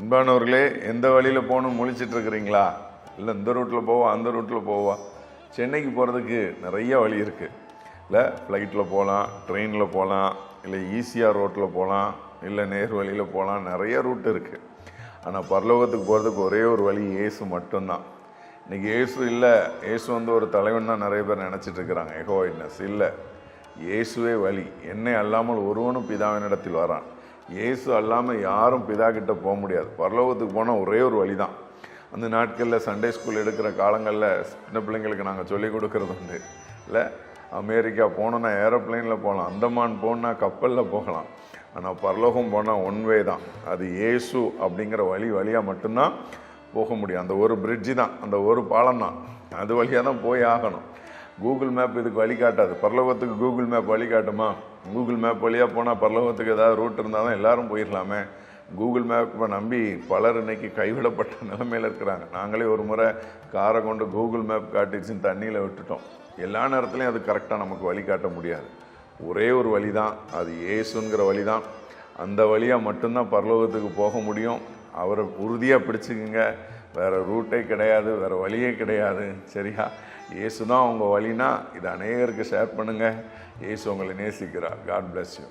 அன்பானவர்களே, எந்த வழியில் போகணும்னு முழிச்சிட்டு இருக்கிறீங்களா? இல்லை இந்த ரூட்டில் போவா அந்த ரூட்டில் போவா? சென்னைக்கு போகிறதுக்கு நிறைய வழி இருக்குது. இல்லை ஃப்ளைட்டில் போகலாம், ட்ரெயினில் போகலாம், இல்லை ஈஸியாக ரோட்டில் போகலாம், இல்லை நேர் வழியில் போகலாம். நிறைய ரூட் இருக்குது. ஆனால் பரலோகத்துக்கு போகிறதுக்கு ஒரே ஒரு வழி இயேசு மட்டும்தான். இன்றைக்கி இயேசு இல்லை, இயேசு ஒரு தலைவன் தான் நிறைய பேர் நினச்சிட்டு இருக்கிறாங்க. எகோவா விட்னஸ் இல்லை, இயேசுவே வழி. என்னை அல்லாமல் ஒருவனும் பிதாவினிடத்தில் வரான். இயேசு அல்லாமல் யாரும் பிதா கிட்ட போக முடியாது. பரலோகத்துக்கு போனால் ஒரே ஒரு வழி தான். அந்த நாட்களில் சண்டே ஸ்கூல் எடுக்கிற காலங்களில் சின்ன பிள்ளைங்களுக்கு நாங்கள் சொல்லிக் கொடுக்கறது உண்டு. இல்லை அமெரிக்கா போனோன்னா ஏரோப்ளைனில் போகலாம், அந்தமான் போகணுன்னா கப்பலில் போகலாம். ஆனால் பரலோகம் போனால் ஒன்வே தான். அது இயேசு அப்படிங்கிற வழியாக மட்டும்தான் போக முடியும். அந்த ஒரு பிரிட்ஜு தான், அந்த ஒரு பாலம் தான், அது வழியாக தான் போய் ஆகணும். கூகுள் மேப் இதுக்கு வழிகாட்டாது. பரலோகத்துக்கு கூகுள் மேப் வழிகாட்டுமா? கூகுள் மேப் வழியாக போனால் பரலோகத்துக்கு ஏதாவது ரூட் இருந்தால் தான் எல்லோரும் போயிடலாமே. கூகுள் மேப்பை நம்பி பலர் இன்னைக்கு கைவிடப்பட்ட நிலைமையில் இருக்கிறாங்க. நாங்களே ஒரு முறை காரை கொண்டு கூகுள் மேப் காட்டிடுச்சுன்னு தண்ணியில் விட்டுட்டோம். எல்லா நேரத்துலையும் அது கரெக்டாக நமக்கு வழிகாட்ட முடியாது. ஒரே ஒரு வழி தான், அது இயேசுங்கிற வழி தான். அந்த வழியாக மட்டும்தான் பரலோகத்துக்கு போக முடியும். அவரை உறுதியாக பிடிச்சிக்குங்க. வேறு ரூட்டே கிடையாது, வேறு வழியே கிடையாது. சரியா? இயேசு தான் உங்கள் வழினா இதை அநேகருக்கு ஷேர் பண்ணுங்கள். இயேசு உங்களை நேசிக்கிறார். God bless you.